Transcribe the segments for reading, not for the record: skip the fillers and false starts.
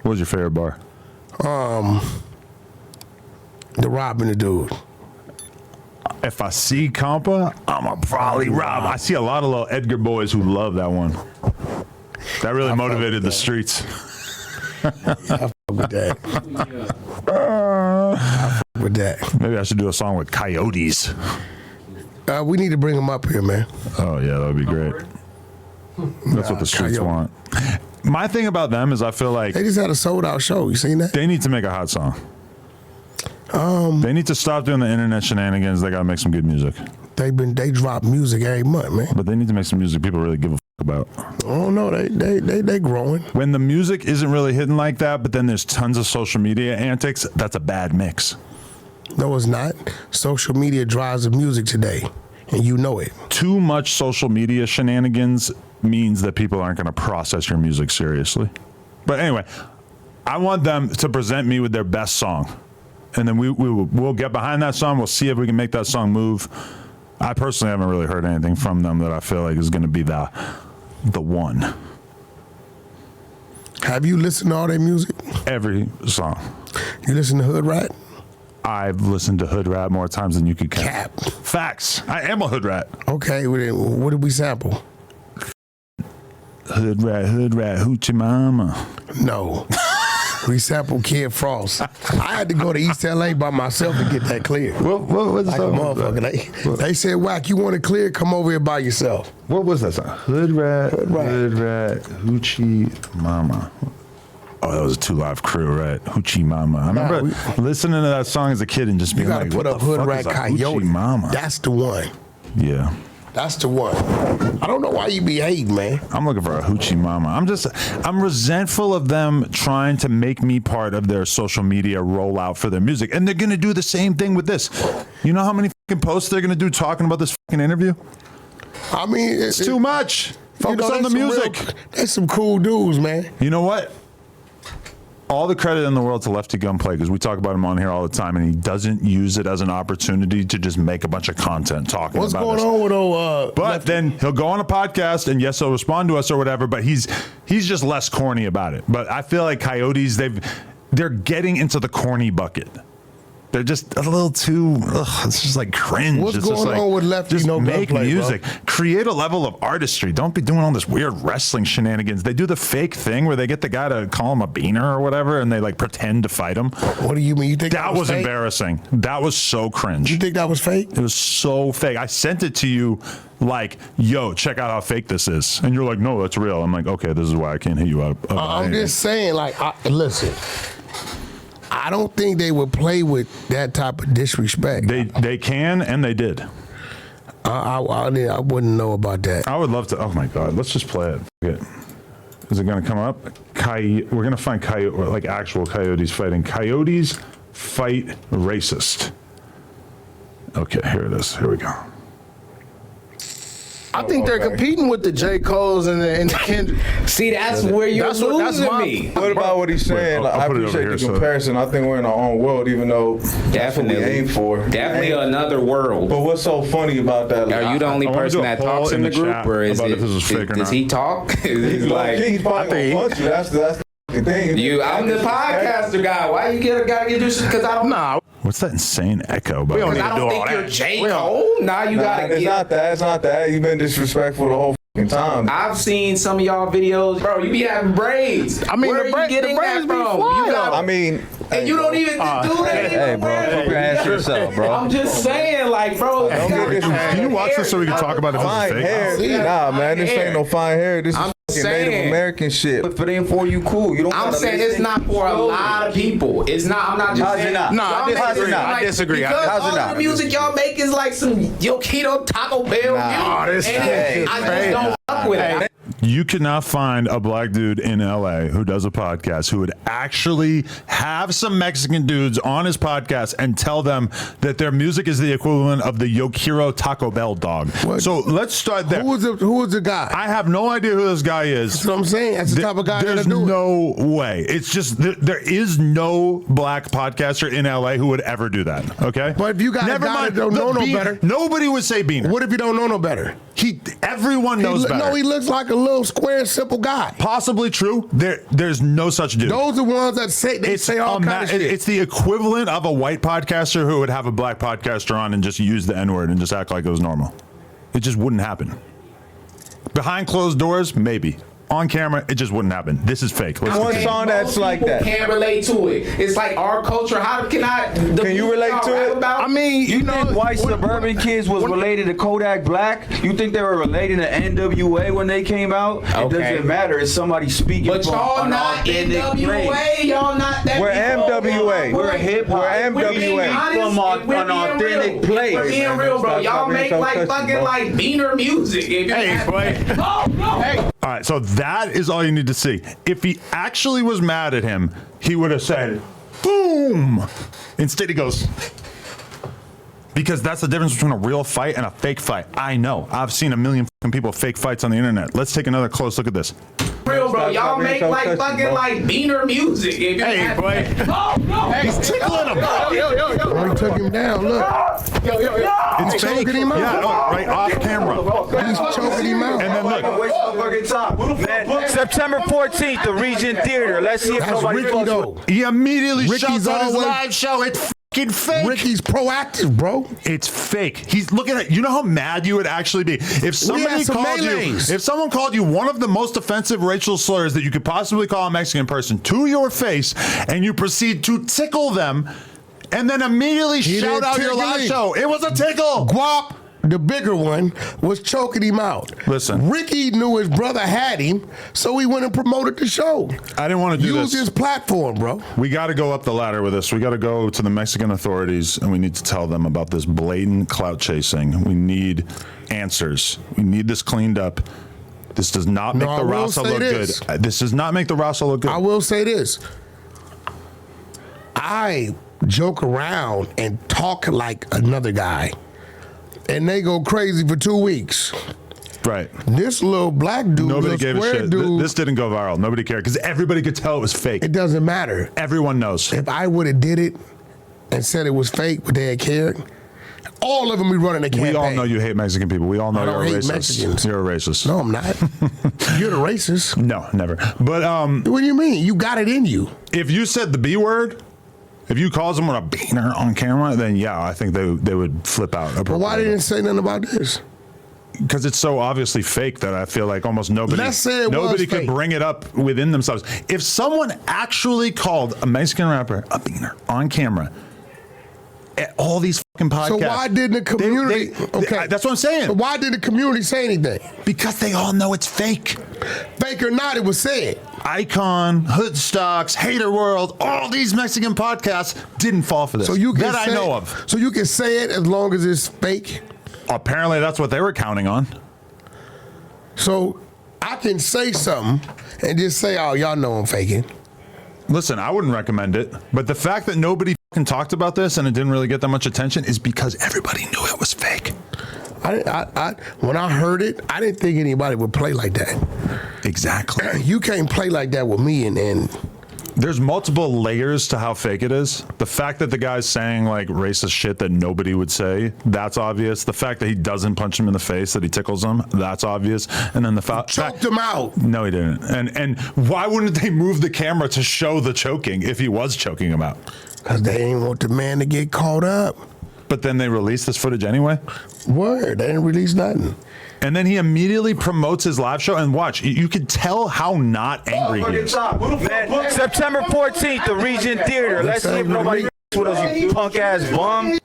What was your favorite bar? The robbing the dude. If I see Compa, I'ma probably rob. I see a lot of little Edgar boys who love that one. That really motivated the streets. I fuck with that. I fuck with that. Maybe I should do a song with Coyotes. We need to bring him up here, man. Oh yeah, that would be great. That's what the streets want. My thing about them is I feel like They just had a sold out show. You seen that? they need to make a hot song. They need to stop doing the internet shenanigans. They gotta make some good music. They drop music every month, man. But they need to make some music people really give a fuck about. I don't know. They growing. When the music isn't really hitting like that, but then there's tons of social media antics, that's a bad mix. No, it's not. Social media drives the music today, and you know it. Too much social media shenanigans means that people aren't going to process your music seriously. But anyway, I want them to present me with their best song. And then we'll get behind that song. We'll see if we can make that song move. I personally haven't really heard anything from them that I feel like is going to be the one. Have you listened to all their music? Every song. You listen to Hood Rat? I've listened to Hood Rat more times than you could count. Cap. Facts. I am a Hood Rat. Okay, well then, what did we sample? Hood Rat, Hoochie Mama. No. We sampled Kid Frost. I had to go to East LA by myself to get that clear. What's Like a motherfucker. They said, Wack, you want it clear? Come over here by yourself. What was that song? Hood Rat, Hoochie Mama. Oh, that was a 2 Live Crew, right? Hoochie Mama. I remember listening to that song as a kid and just being like, put what up the Hood fuck Rat is a Coyote. Hoochie Mama? That's the one. Yeah. That's the one. I don't know why you be hating, man. I'm looking for a Hoochie Mama. I'm resentful of them trying to make me part of their social media rollout for their music. And they're going to do the same thing with this. You know how many fucking posts they're going to do talking about this fucking interview? I mean, It's too much. Focus on the music. There's some cool dudes, man. You know what? All the credit in the world to Lefty Gunplay, because we talk about him on here all the time, and he doesn't use it as an opportunity to just make a bunch of content talking What's about going this. on with old But Lefty? then he'll go on a podcast, and yes, he'll respond to us or whatever, but he's just less corny about it. But I feel like Coyotes, they're getting into the corny bucket. They're just a little too, it's just like cringe. What's it's just going like, on with Lefty just No make Gunplay, music. bro? Create a level of artistry. Don't be doing all this weird wrestling shenanigans. They do the fake thing where they get the guy to call him a beaner or whatever, and they like pretend to fight him. What do you mean? You think That was fake? embarrassing. That was so cringe. You think that was fake? It was so fake. I sent it to you like, yo, check out how fake this is. And you're like, no, that's real. I'm like, okay, this is why I can't hit you up. I'm just saying, like, listen, I don't think they would play with that type of disrespect. They can, and they did. I wouldn't know about that. I would love to. Oh my God, let's just play it. Is it going to come up? We're going to find like actual coyotes fighting. Coyotes fight racist. Okay, here it is. Here we go. I think they're competing with the J. Cole's and the Kendrick. See, that's where you're losing me. What about what he's saying? I'll I put it over appreciate here, the comparison. I think we're in our own world, even though that's what we aim for. Definitely another world. But what's so funny about that? Are you the only I wanna person do a that poll talks in the group, chat or is about it? if this is fake or Does not. he talk? He's like, he's probably gonna punch you. That's the thing. I'm the podcaster guy. Why you gotta get this? Because I don't know. What's that insane echo? By Because I don't think you're J. Cole. Now you gotta It's get. not that. It's not that. You've been disrespectful the whole time. I've seen some of y'all videos, bro. You be having braids. I mean, where the are you getting the braids that be from? fly, You got, I mean, and you don't even do that. Hey, bro, keep your hands to yourself, bro. I'm just saying, like, bro. Don't get this. Can you watch this so we can talk about it? Fine hair. Nah, man, this ain't no fine hair. This is fucking Native American shit. But for them for you, cool. You don't. I'm saying it's not for a lot of people. It's not. I'm not just How's it saying. not? No, I Y'all make disagree. it like- I disagree. Because How's it all not? the music y'all make is like some Yo Keto Taco Bell. Nah. music. And I just don't fuck with it. You cannot find a black dude in LA who does a podcast who would actually have some Mexican dudes on his podcast and tell them that their music is the equivalent of the Yokiro Taco Bell dog. What? So let's start there. Who was the guy? I have no idea who this guy is. That's what I'm saying. That's the type of guy There's that'll do it. no way. It's just there is no black podcaster in LA who would ever do that. Okay, But if you got a guy that don't know no better? nobody would say Beaner. What if you don't know no better? Everyone knows better. No, he looks like a little square, simple guy. Possibly true. There's no such dude. Those are the ones that say all kind of shit. It's the equivalent of a white podcaster who would have a black podcaster on and just use the N-word and just act like it was normal. It just wouldn't happen. Behind closed doors, maybe. On camera, it just wouldn't happen. This is fake. One song that's like that. Can't relate to it. It's like our culture. How can I? Can you relate to it? I mean, You think white suburban kids was related to Kodak Black? You think they were related to NWA when they came out? It doesn't matter. It's somebody speaking But from y'all an not authentic NWA. place. Y'all not that. We're MWA. We're hip hop. We're MWA. From an authentic place. We're being real, bro. Stop Y'all being make so like touchy, fucking bro. like Beaner music. Hey, boy. Hey. All right, so that is all you need to see. If he actually was mad at him, he would have said, boom. Instead, he goes, because that's the difference between a real fight and a fake fight. I know. I've seen a million fucking people fake fights on the internet. Let's take another close look at this. Real, bro. Y'all Stop being make so like touchy, fucking bro. like Beaner music. Hey, boy. He's tickling him. Oh, he took him down. Look, It's He's fake. choking him out. Yeah, no, right off camera. he's choking him out. And then look, Man, September 14th, the Regent Theater. Let's see if That's nobody Ricky fucks though. with. he immediately Ricky's shouts on his always- live show, it's fucking fake. Ricky's proactive, bro. It's fake. He's looking at. You know how mad you would actually be if somebody had some called melees. you. If someone called you one of the most offensive racial slurs that you could possibly call a Mexican person to your face, and you proceed to tickle them, and then immediately He shout didn't out your tickle live him. show. It was a tickle. Guap, the bigger one, was choking him out. Listen. Ricky knew his brother had him, so he went and promoted the show. I didn't want to do Use this. his platform, bro. We got to go up the ladder with this. We got to go to the Mexican authorities and we need to tell them about this blatant clout chasing. We need answers. We need this cleaned up. This does not make No, the I will Rasa say look this. good. This does not make the Rasa look good. I will say this. I joke around and talk like another guy, and they go crazy for 2 weeks. Right. This little black dude, Nobody little gave a square shit. dude, This didn't go viral. Nobody cared because everybody could tell it was fake. it doesn't matter. Everyone knows. If I would have did it and said it was fake, but they had cared, all of them be running the campaign. We all know you hate Mexican people. We all know I don't you're a hate racist. Mexicans. You're a racist. No, I'm not. You're the racist. No, never. But What do you mean? You got it in you. if you said the B word, if you called someone a beaner on camera, then yeah, I think they would flip out. But why didn't they say nothing about this? Because it's so obviously fake that I feel like almost nobody Let's say it nobody was could fake. bring it up within themselves. If someone actually called a Mexican rapper a beaner on camera at all these fucking podcasts, So why didn't the community? Okay, that's what I'm saying. So why did the community say anything? Because they all know it's fake. Fake or not, it was said. Icon, Hood Stocks, Hater World, all these Mexican podcasts didn't fall for this. So you can that I say know it, of. So you can say it as long as it's fake. Apparently, that's what they were counting on. So I can say something and just say, "Oh, y'all know I'm faking." Listen, I wouldn't recommend it, but the fact that nobody fucking talked about this and it didn't really get that much attention is because everybody knew it was fake. When I heard it, I didn't think anybody would play like that. Exactly. You can't play like that with me, and There's multiple layers to how fake it is. The fact that the guy's saying like racist shit that nobody would say, that's obvious. The fact that he doesn't punch him in the face, that he tickles him, that's obvious. And then the fact choked him out. No, he didn't. And why wouldn't they move the camera to show the choking if he was choking him out? Because they didn't want the man to get caught up. But then they released this footage anyway. Word, they didn't release nothing. And then he immediately promotes his live show. And watch, you could tell how not angry he is. Man, September 14th, the Regent Theater. Let's see if nobody fucks with us, you punk ass bum.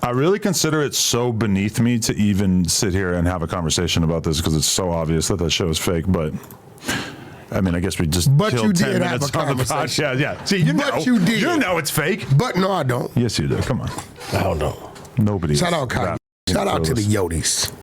I really consider it so beneath me to even sit here and have a conversation about this because it's so obvious that show is fake. But I mean, I guess we just But killed you 10 did have minutes a on the conversation. podcast. Yeah. See, you know. But you did. You know it's fake. But no, I don't. Yes, you do. Come on. I don't know. Nobody. Shout out, Kanye. Shout out to the Yodis.